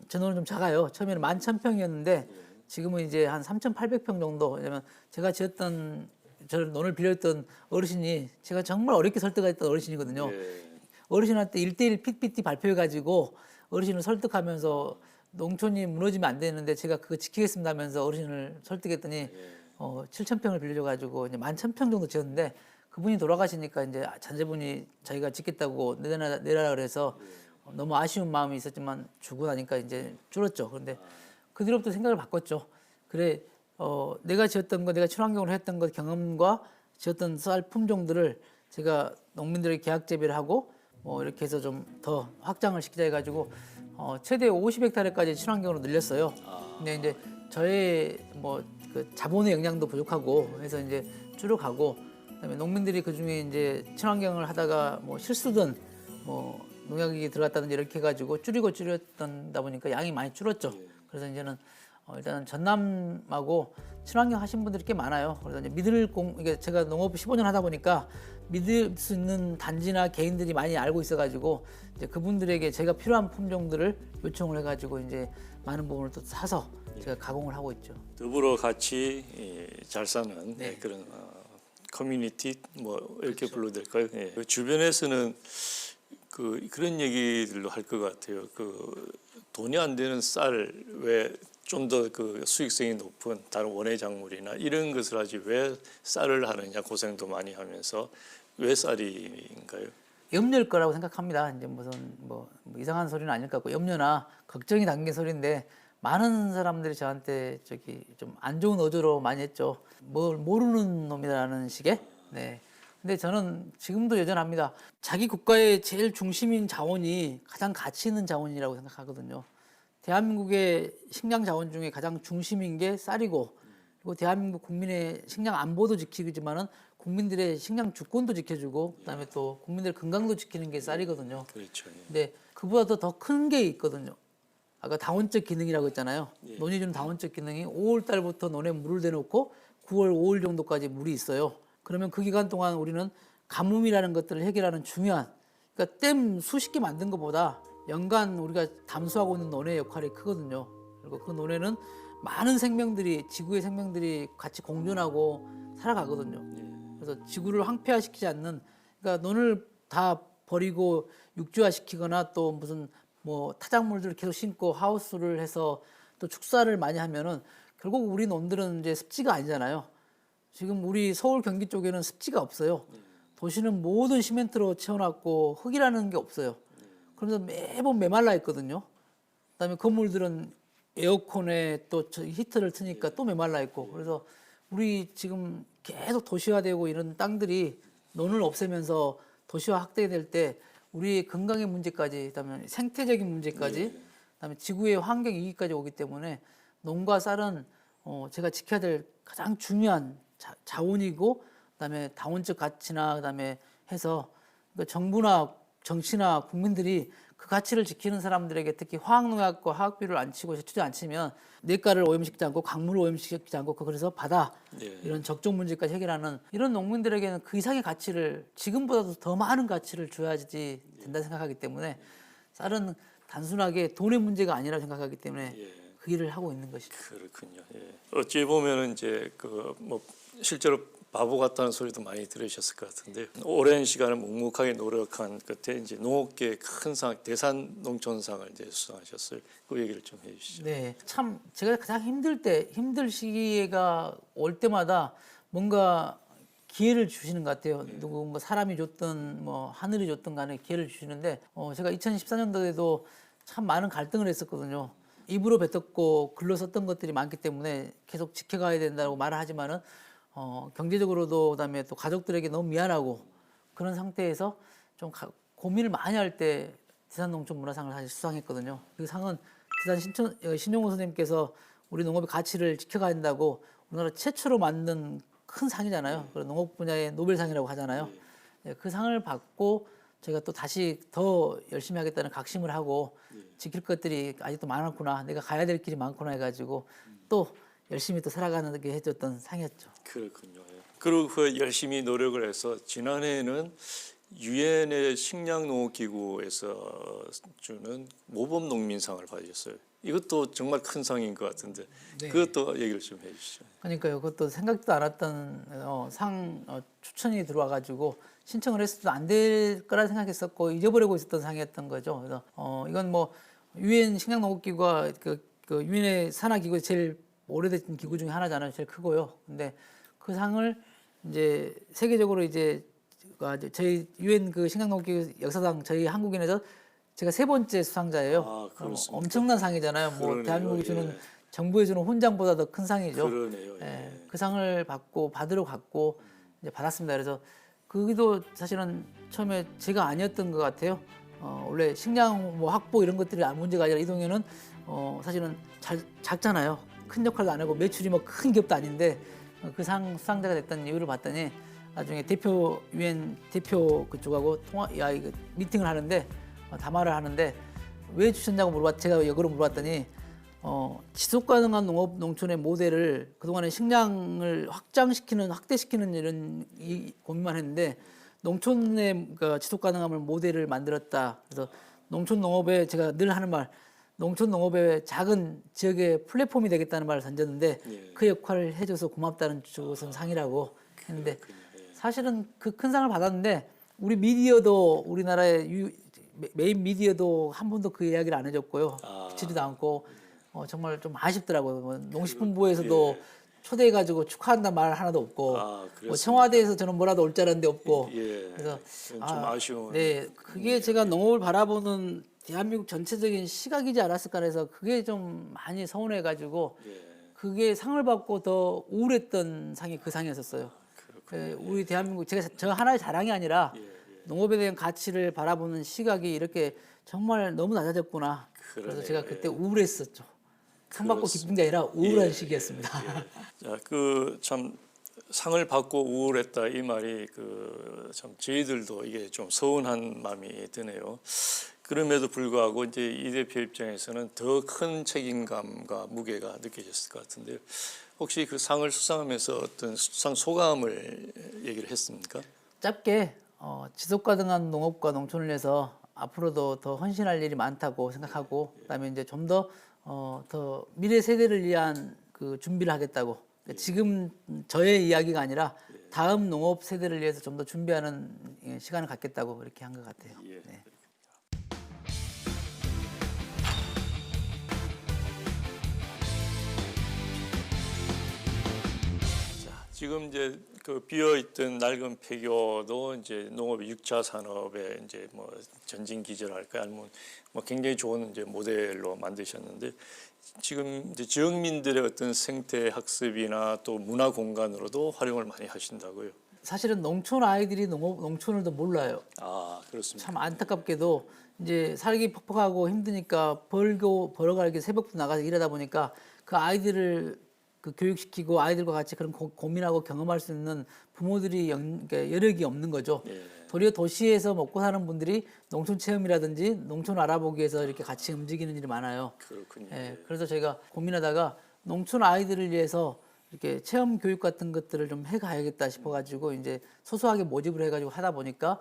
제 논은 좀 작아요. 처음에는 11,000평이었는데 지금은 이제 한 3,800평 정도. 왜냐면 제가 지었던 저를 논을 빌렸던 어르신이 제가 정말 어렵게 설득했던 어르신이거든요. 예. 어르신한테 1대1 PPT 발표해가지고 어르신을 설득하면서 농촌이 무너지면 안 되는데 제가 그거 지키겠습니다 하면서 어르신을 설득했더니 7,000평을 빌려가지고 이제 11,000평 정도 지었는데 그분이 돌아가시니까 이제 자제분이 자기가 짓겠다고 내라 그래서 너무 아쉬운 마음이 있었지만 주고 나니까 이제 줄었죠. 그런데 그 뒤로부터 생각을 바꿨죠. 그래, 내가 지었던 거, 내가 친환경으로 했던 것 경험과 지었던 쌀 품종들을 제가 농민들에게 계약 재배를 하고 이렇게 해서 좀 더 확장을 시키자 해가지고 최대 50헥타르까지 친환경으로 늘렸어요. 근데 이제 저의 그 자본의 역량도 부족하고 해서 이제 줄여가고 그다음에 농민들이 그 중에 이제 친환경을 하다가 실수든 농약이 들어갔다든지 이렇게 해가지고 줄였다 보니까 양이 많이 줄었죠. 그래서 이제는 일단은 전남하고 친환경 하신 분들이 꽤 많아요. 그래서 이제 이게 제가 농업 15년 하다 보니까 믿을 수 있는 단지나 개인들이 많이 알고 있어가지고 이제 그분들에게 제가 필요한 품종들을 요청을 해가지고 이제 많은 부분을 또 사서 제가 가공을 하고 있죠. 더불어 같이 잘 사는 네. 그런 커뮤니티 이렇게 불러도 될까요? 예. 그 주변에서는 그런 얘기들도 할 것 같아요. 돈이 안 되는 쌀 왜 좀 더 그 수익성이 높은 다른 원예 작물이나 이런 것을 하지 왜 쌀을 하느냐 고생도 많이 하면서 왜 쌀인가요? 염려일 거라고 생각합니다. 이제 무슨 이상한 소리는 아닐 것 같고 염려나 걱정이 담긴 소리인데 많은 사람들이 저한테 좀 안 좋은 어조로 많이 했죠. 뭘 모르는 놈이라는 식의. 네. 근데 저는 지금도 여전합니다. 자기 국가의 제일 중심인 자원이 가장 가치 있는 자원이라고 생각하거든요. 대한민국의 식량 자원 중에 가장 중심인 게 쌀이고, 그리고 대한민국 국민의 식량 안보도 지키지만은 국민들의 식량 주권도 지켜주고, 그다음에 또 국민들의 건강도 지키는 게 쌀이거든요. 그렇죠. 예. 근데 그보다도 더 큰 게 있거든요. 아까 다원적 기능이라고 했잖아요. 논이 주는 다원적 기능이 5월 달부터 논에 물을 대놓고 9월 5일 정도까지 물이 있어요. 그러면 그 기간 동안 우리는 가뭄이라는 것들을 해결하는 중요한, 그러니까 댐 수십 개 만든 것보다 연간 우리가 담수하고 있는 논의 역할이 크거든요. 그리고 그 논에는 많은 생명들이, 지구의 생명들이 같이 공존하고 살아가거든요. 그래서 지구를 황폐화시키지 않는, 그러니까 논을 다 버리고 육지화시키거나 또 무슨 타작물들을 계속 심고 하우스를 해서 또 축사를 많이 하면은 결국 우리 논들은 이제 습지가 아니잖아요. 지금 우리 서울 경기 쪽에는 습지가 없어요. 도시는 모든 시멘트로 채워놨고 흙이라는 게 없어요. 그러면서 매번 메말라 있거든요. 그다음에 건물들은 에어컨에 또 히터를 트니까 또 메말라 있고. 그래서 우리 지금 계속 도시화되고 이런 땅들이 논을 없애면서 도시화 확대될 때 우리의 건강의 문제까지, 그다음에 생태적인 문제까지, 그다음에 지구의 환경 위기까지 오기 때문에 논과 쌀은 제가 지켜야 될 가장 중요한 자원이고, 그다음에 다원적 가치나 그다음에 해서 정부나 정치나 국민들이 그 가치를 지키는 사람들에게 특히 화학농약과 화학비료를 안 치고 제초제 안 치면 냇가를 오염시키지 않고 강물을 오염시키지 않고 그래서 바다 이런 적정 문제까지 해결하는 이런 농민들에게는 그 이상의 가치를 지금보다도 더 많은 가치를 줘야지 된다 생각하기 때문에 쌀은 단순하게 돈의 문제가 아니라 생각하기 때문에 그 일을 하고 있는 것이죠. 그렇군요. 예. 어찌 보면은 이제 실제로 바보 같다는 소리도 많이 들으셨을 것 같은데 오랜 시간을 묵묵하게 노력한 끝에 이제 농업계의 큰 상, 대산 농촌상을 이제 수상하셨어요. 그 얘기를 좀 해주시죠. 네, 참 제가 가장 힘들 시기가 올 때마다 뭔가 기회를 주시는 것 같아요. 누군가 사람이 줬든 하늘이 줬든 간에 기회를 주시는데 제가 2014년도에도 참 많은 갈등을 했었거든요. 입으로 뱉었고 글로 썼던 것들이 많기 때문에 계속 지켜가야 된다고 말을 하지만은 경제적으로도 그다음에 또 가족들에게 너무 미안하고 그런 상태에서 좀 고민을 많이 할 때 대산농촌문화상을 사실 수상했거든요. 그 상은 대산 신용호 선생님께서 우리 농업의 가치를 지켜가야 된다고 우리나라 최초로 만든 큰 상이잖아요. 그래서 농업 분야의 노벨상이라고 하잖아요. 네, 그 상을 받고 제가 또 다시 더 열심히 하겠다는 각심을 하고 지킬 것들이 아직도 많았구나, 내가 가야 될 길이 많구나 해가지고 또 열심히 또 살아가는 게 해줬던 상이었죠. 그렇군요. 예. 그리고 그 열심히 노력을 해서 지난해에는 유엔의 식량농업기구에서 주는 모범농민상을 받으셨어요. 이것도 정말 큰 상인 것 같은데 네. 그것도 얘기를 좀 해주시죠. 그러니까요. 그것도 생각도 않았던 추천이 들어와가지고 신청을 했어도 안 될 거라 생각했었고 잊어버리고 있었던 상이었던 거죠. 그래서 이건 뭐 유엔 식량농업기구가 그 유엔의 산하기구 제일 오래된 기구 중에 하나잖아요. 제일 크고요. 근데 그 상을 이제 세계적으로 이제 저희 유엔 그 식량농업기구 역사상 저희 한국인에서 제가 세 번째 수상자예요. 아, 그렇습니까? 엄청난 상이잖아요. 뭐 그러네요. 대한민국이 주는 예. 정부에 주는 훈장보다 더 큰 상이죠. 그러네요. 예. 예, 그 상을 받으러 갔고 이제 받았습니다. 그래서 그게도 사실은 처음에 제가 아니었던 것 같아요. 원래 식량 뭐 확보 이런 것들이 문제가 아니라 이 동네는 사실은 작잖아요. 큰 역할도 안 하고 매출이 뭐 큰 기업도 아닌데 그 상 수상자가 됐던 이유를 봤더니 나중에 유엔 대표 그쪽하고 이거 미팅을 하는데 담화를 하는데 왜 주셨냐고 제가 역으로 물어봤더니 지속 가능한 농업 농촌의 모델을 그동안에 식량을 확대시키는 이런 고민만 했는데 농촌의 그 지속 가능함을 모델을 만들었다. 그래서 농촌 농업에 제가 늘 하는 말 농촌 농업의 작은 지역의 플랫폼이 되겠다는 말을 던졌는데 예. 그 역할을 해줘서 고맙다는 주고선 상이라고 했는데 예. 사실은 그 큰 상을 받았는데 우리 미디어도 우리나라의 메인 미디어도 한 번도 그 이야기를 안 해줬고요. 붙이지도 않고 정말 좀 아쉽더라고요. 뭐 농식품부에서도 예. 초대해가지고 축하한다는 말 하나도 없고 뭐 그렇습니까? 청와대에서 저는 뭐라도 올 줄 알았는데 없고 예. 그래서 좀 아쉬운. 네, 그게 제가 농업을 바라보는 대한민국 전체적인 시각이지 않았을까 해서 그게 좀 많이 서운해가지고 예. 그게 상을 받고 더 우울했던 상이 그 상이었었어요. 우리 대한민국 저 하나의 자랑이 아니라 농업에 대한 가치를 바라보는 시각이 이렇게 정말 너무 낮아졌구나. 그래서 제가 그때 우울했었죠. 상 받고 기쁜 게 아니라 우울한 시기였습니다. 자, 그 참 상을 받고 우울했다 이 말이 그 참 저희들도 이게 좀 서운한 마음이 드네요. 그럼에도 불구하고 이제 이 대표 입장에서는 더 큰 책임감과 무게가 느껴졌을 것 같은데요. 혹시 그 상을 수상하면서 어떤 수상 소감을 얘기를 했습니까? 짧게 지속 가능한 농업과 농촌을 위해서 앞으로도 더 헌신할 일이 많다고 생각하고 그다음에 이제 좀 더 미래 세대를 위한 그 준비를 하겠다고 그러니까 지금 저의 이야기가 아니라 다음 농업 세대를 위해서 좀 더 준비하는 시간을 갖겠다고 이렇게 한 것 같아요. 네. 지금 이제 그 비어 있던 낡은 폐교도 이제 농업의 6차 산업의 이제 뭐 전진 기절할까 아니면 뭐 굉장히 좋은 이제 모델로 만드셨는데 지금 이제 지역민들의 어떤 생태 학습이나 또 문화 공간으로도 활용을 많이 하신다고요. 사실은 농촌 아이들이 농촌을 더 몰라요. 그렇습니다. 참 안타깝게도 이제 살기 퍽퍽하고 힘드니까 벌어가게 새벽부터 나가서 일하다 보니까 그 아이들을 그 교육시키고 아이들과 같이 그런 고민하고 경험할 수 있는 부모들이 그러니까 여력이 없는 거죠. 예. 도리어 도시에서 먹고 사는 분들이 농촌 체험이라든지 농촌 알아보기 위해서 이렇게 같이 움직이는 일이 많아요. 그렇군요. 예, 그래서 제가 고민하다가 농촌 아이들을 위해서 이렇게 체험 교육 같은 것들을 좀 해가야겠다 싶어가지고 이제 소소하게 모집을 해가지고 하다 보니까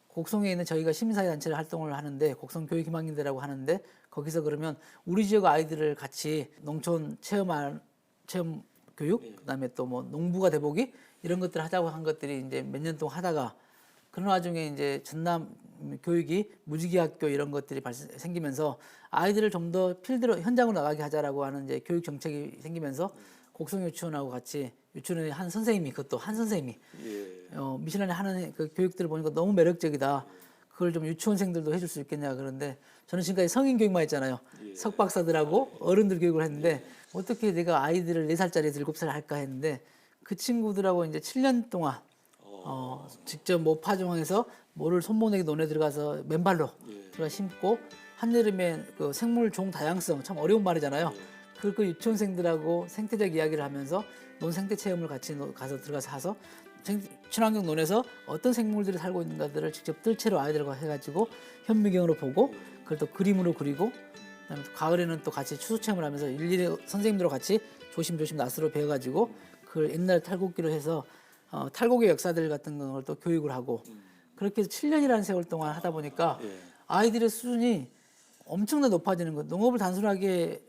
곡성에 있는 저희가 시민사회단체를 활동을 하는데 곡성 교육희망인대라고 하는데 거기서 그러면 우리 지역 아이들을 같이 농촌 체험 교육 그다음에 또 뭐 농부가 돼보기 이런 것들 하자고 한 것들이 이제 몇 년 동안 하다가 그런 와중에 이제 전남 교육이 무지개학교 이런 것들이 생기면서 아이들을 좀 더 필드로 현장으로 나가게 하자라고 하는 이제 교육 정책이 생기면서 곡성 유치원하고 같이 유치원의 한 선생님이 그것도 한 선생님이 미션에 하는 그 교육들을 보니까 너무 매력적이다. 그걸 좀 유치원생들도 해줄 수 있겠냐 그런데 저는 지금까지 성인 교육만 했잖아요. 석박사들하고 어른들 교육을 했는데 어떻게 내가 아이들을 4살짜리 7살 할까 했는데 그 친구들하고 이제 7년 동안 직접 뭐 파종해서 모를 손모내기 논에 들어가서 맨발로 들어가 심고 한여름에 그 생물 종 다양성 참 어려운 말이잖아요. 그 유치원생들하고 생태적 이야기를 하면서 논 생태 체험을 같이 가서 들어가서 하서 친환경 논에서 어떤 생물들이 살고 있는가들을 직접 뜰채로 아이들과 해가지고 현미경으로 보고 그걸 또 그림으로 그리고 그다음에 또 가을에는 또 같이 추수 체험을 하면서 일일이 선생님들과 같이 조심조심 낫으로 배워가지고 그걸 옛날 탈곡기로 해서 탈곡의 역사들 같은 걸 또 교육을 하고 그렇게 해서 7년이라는 세월 동안 하다 보니까 아이들의 수준이 엄청나게 높아지는 거. 농업을 단순하게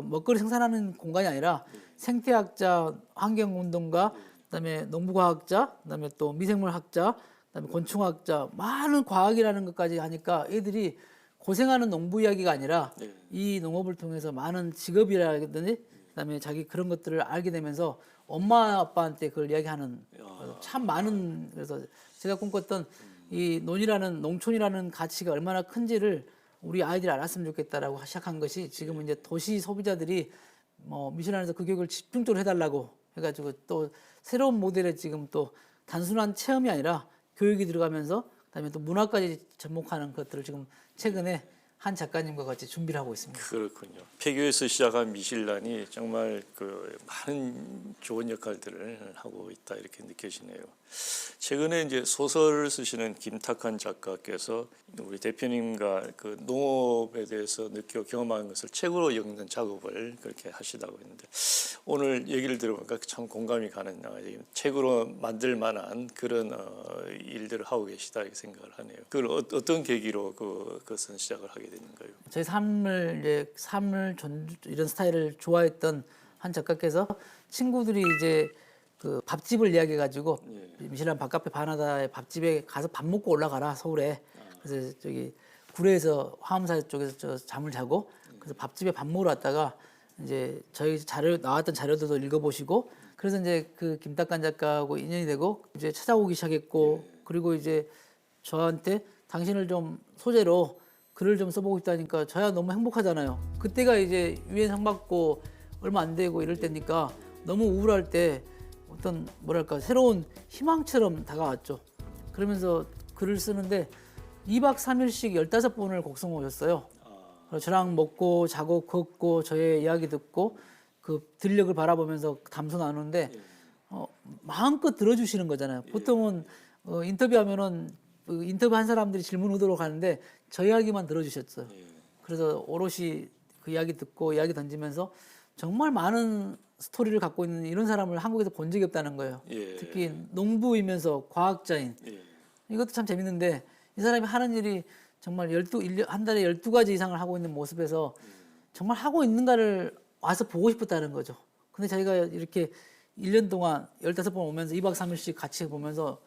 먹거리 생산하는 공간이 아니라 생태학자, 환경운동가, 그다음에 농부과학자, 그다음에 또 미생물학자, 그다음에 곤충학자, 많은 과학이라는 것까지 하니까 애들이 고생하는 농부 이야기가 아니라 이 농업을 통해서 많은 직업이라든지 그다음에 자기 그런 것들을 알게 되면서 엄마 아빠한테 그걸 이야기하는 참 많은 그래서 제가 꿈꿨던 이 농촌이라는 가치가 얼마나 큰지를 우리 아이들이 알았으면 좋겠다라고 시작한 것이 지금 이제 도시 소비자들이 뭐 미슐란에서 그 교육을 집중적으로 해달라고 해가지고 또 새로운 모델에 지금 또 단순한 체험이 아니라 교육이 들어가면서 그다음에 또 문화까지 접목하는 것들을 지금 최근에 한 작가님과 같이 준비를 하고 있습니다. 그렇군요. 폐교에서 시작한 미슐란이 정말 그 많은 좋은 역할들을 하고 있다 이렇게 느껴지네요. 최근에 이제 소설을 쓰시는 김탁한 작가께서 우리 대표님과 그 농업에 대해서 느끼고 경험한 것을 책으로 엮는 작업을 그렇게 하시다고 했는데 오늘 얘기를 들어보니까 참 공감이 가는 책으로 만들 만한 그런 일들을 하고 계시다 이렇게 생각을 하네요. 그걸 어떤 계기로 그것은 시작을 하게 됐는가요? 저희 삶을 이런 스타일을 좋아했던 한 작가께서 친구들이 이제 그 밥집을 이야기해가지고 미슐란 밥카페 바나다의 밥집에 가서 밥 먹고 올라가라 서울에. 그래서 저기 구례에서 화엄사 쪽에서 저 잠을 자고 그래서 밥집에 밥 먹으러 왔다가 이제 저희 나왔던 자료들도 읽어보시고 그래서 이제 그 김탁관 작가하고 인연이 되고 이제 찾아오기 시작했고 그리고 이제 저한테 당신을 좀 소재로 글을 좀 써보고 싶다니까 저야 너무 행복하잖아요. 그때가 이제 유엔 상 받고 얼마 안 되고 이럴 때니까 너무 우울할 때 어떤 뭐랄까 새로운 희망처럼 다가왔죠. 그러면서 글을 쓰는데 2박 3일씩 15번을 곡성 오셨어요. 저랑 먹고 자고 걷고 저의 이야기 듣고 그 들녘을 바라보면서 담소 나누는데 마음껏 들어주시는 거잖아요. 보통은 인터뷰하면은 인터뷰한 사람들이 질문 의도로 가는데 저 이야기만 들어주셨어요. 그래서 오롯이 그 이야기 듣고 이야기 던지면서 정말 많은 스토리를 갖고 있는 이런 사람을 한국에서 본 적이 없다는 거예요. 특히 농부이면서 과학자인 이것도 참 재밌는데 이 사람이 하는 일이 정말 한 달에 12가지 이상을 하고 있는 모습에서 정말 하고 있는가를 와서 보고 싶었다는 거죠. 근데 저희가 이렇게 1년 동안 15번 오면서 2박 3일씩 같이 보면서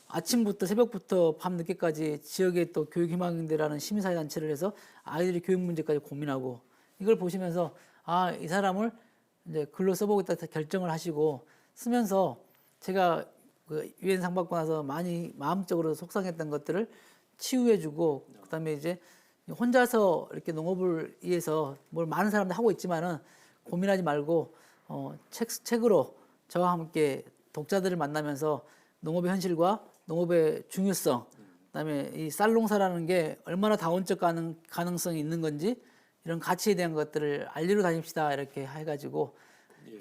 아침부터 새벽부터 밤 늦게까지 지역의 또 교육희망인대라는 시민사회 단체를 해서 아이들이 교육 문제까지 고민하고 이걸 보시면서 아, 이 사람을 이제 글로 써보겠다 결정을 하시고 쓰면서 제가 그 유엔 상 받고 나서 많이 마음적으로 속상했던 것들을 치유해주고 그다음에 이제 혼자서 이렇게 농업을 위해서 뭘 많은 사람들 하고 있지만은 고민하지 말고 책으로 저와 함께 독자들을 만나면서 농업의 현실과 농업의 중요성, 그다음에 이 쌀농사라는 게 얼마나 다원적 가능성이 있는 건지 이런 가치에 대한 것들을 알리러 다닙시다 이렇게 해가지고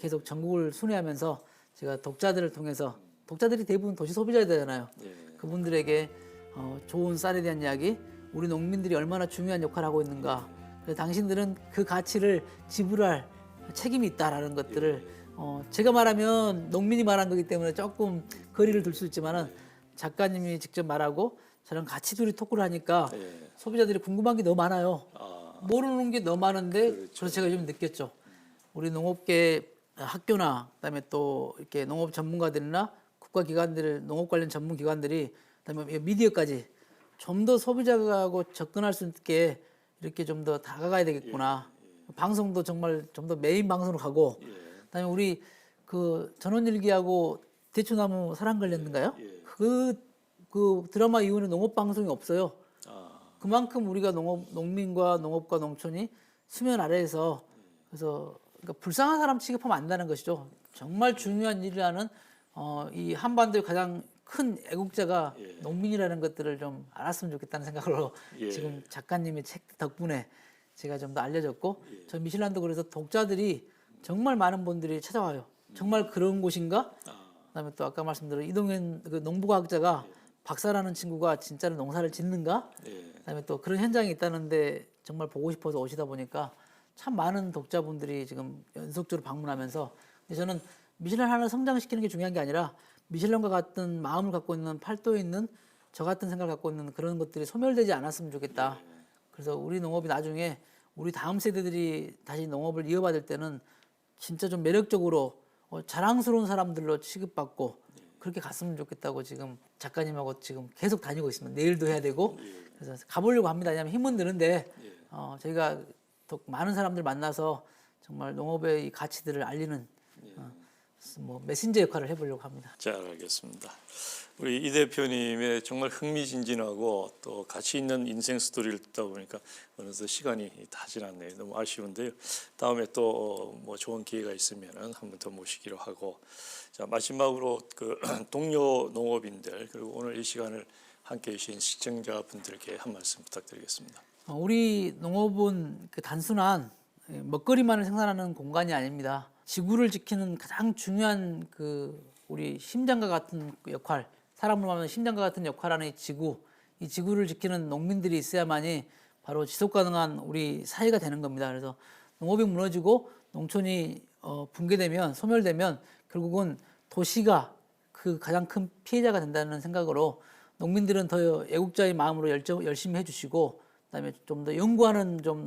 계속 전국을 순회하면서 제가 독자들을 통해서 독자들이 대부분 도시 소비자들이잖아요. 그분들에게 좋은 쌀에 대한 이야기, 우리 농민들이 얼마나 중요한 역할을 하고 있는가. 그래서 당신들은 그 가치를 지불할 책임이 있다라는 것들을 제가 말하면 농민이 말한 거기 때문에 조금 거리를 둘 수 있지만은 작가님이 직접 말하고 저랑 같이 둘이 토크를 하니까 소비자들이 궁금한 게 너무 많아요. 모르는 게 너무 많은데 그래서 제가 좀 느꼈죠. 우리 농업계 학교나 그다음에 또 이렇게 농업 전문가들이나 국가기관들, 농업 관련 전문 기관들이 그다음에 미디어까지 좀 더 소비자하고 접근할 수 있게 이렇게 좀 더 다가가야 되겠구나. 방송도 정말 좀 더 메인 방송으로 가고 그다음에 우리 그 전원일기하고 대추나무 사랑 걸렸는가요? 그 드라마 이후에 농업 방송이 없어요. 그만큼 우리가 농민과 농업과 농촌이 수면 아래에서 그래서 그러니까 불쌍한 사람 취급하면 안 된다는 것이죠. 정말 중요한 일을 하는 이 한반도의 가장 큰 애국자가 농민이라는 것들을 좀 알았으면 좋겠다는 생각으로 지금 작가님의 책 덕분에 제가 좀 더 알려졌고 저 미슐란도 그래서 독자들이 정말 많은 분들이 찾아와요. 정말 그런 곳인가? 그다음에 또 아까 말씀드린 이동현 그 농부과학자가 박사라는 친구가 진짜로 농사를 짓는가? 그다음에 또 그런 현장이 있다는데 정말 보고 싶어서 오시다 보니까 참 많은 독자분들이 지금 연속적으로 방문하면서 근데 저는 미슐란 하나를 성장시키는 게 중요한 게 아니라 미슐란과 같은 마음을 갖고 있는 팔도에 있는 저 같은 생각을 갖고 있는 그런 것들이 소멸되지 않았으면 좋겠다. 그래서 우리 농업이 나중에 우리 다음 세대들이 다시 농업을 이어받을 때는 진짜 좀 매력적으로 자랑스러운 사람들로 취급받고 그렇게 갔으면 좋겠다고 지금 작가님하고 지금 계속 다니고 있습니다. 내일도 해야 되고 그래서 가보려고 합니다. 왜냐하면 힘은 드는데 저희가 더 많은 사람들 만나서 정말 농업의 이 가치들을 알리는 뭐 메신저 역할을 해보려고 합니다. 잘 알겠습니다. 우리 이 대표님의 정말 흥미진진하고 또 가치 있는 인생 스토리를 듣다 보니까 어느새 시간이 다 지났네요. 너무 아쉬운데요. 다음에 또 뭐 좋은 기회가 있으면은 한 번 더 모시기로 하고, 자 마지막으로 그 동료 농업인들 그리고 오늘 이 시간을 함께해 주신 시청자분들께 한 말씀 부탁드리겠습니다. 우리 농업은 그 단순한 먹거리만을 생산하는 공간이 아닙니다. 지구를 지키는 가장 중요한 그 우리 심장과 같은 역할, 사람을 말하면 심장과 같은 역할하는 이 지구를 지키는 농민들이 있어야만이 바로 지속 가능한 우리 사회가 되는 겁니다. 그래서 농업이 무너지고 농촌이 붕괴되면 소멸되면 결국은 도시가 그 가장 큰 피해자가 된다는 생각으로 농민들은 더 애국자의 마음으로 열심히 해주시고 그다음에 좀 더 연구하는 좀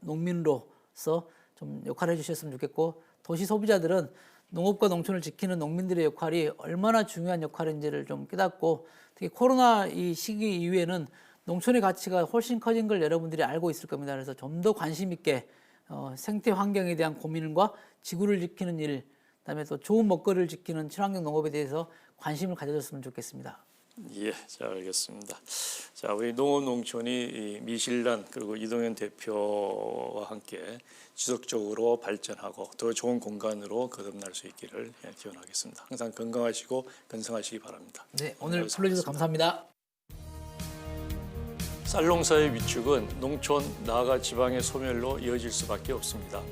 농민으로서 좀 역할을 해주셨으면 좋겠고 도시 소비자들은 농업과 농촌을 지키는 농민들의 역할이 얼마나 중요한 역할인지를 좀 깨닫고 특히 코로나 이 시기 이후에는 농촌의 가치가 훨씬 커진 걸 여러분들이 알고 있을 겁니다. 그래서 좀 더 관심 있게 생태 환경에 대한 고민과 지구를 지키는 일, 그다음에 또 좋은 먹거리를 지키는 친환경 농업에 대해서 관심을 가져줬으면 좋겠습니다. 예, 잘 알겠습니다. 자, 우리 농업농촌이 이 미실란 그리고 이동현 대표와 함께 지속적으로 발전하고 더 좋은 공간으로 거듭날 수 있기를 기원하겠습니다. 항상 건강하시고 건승하시기 바랍니다. 네, 오늘 불러주셔서 감사합니다. 쌀농사의 위축은 농촌 나아가 지방의 소멸로 이어질 수밖에 없습니다.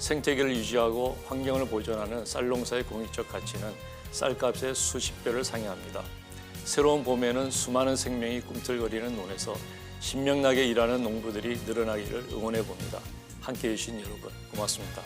생태계를 유지하고 환경을 보존하는 쌀농사의 공익적 가치는 쌀값의 수십 배를 상회합니다. 새로운 봄에는 수많은 생명이 꿈틀거리는 논에서 신명나게 일하는 농부들이 늘어나기를 응원해 봅니다. 함께해 주신 여러분 고맙습니다.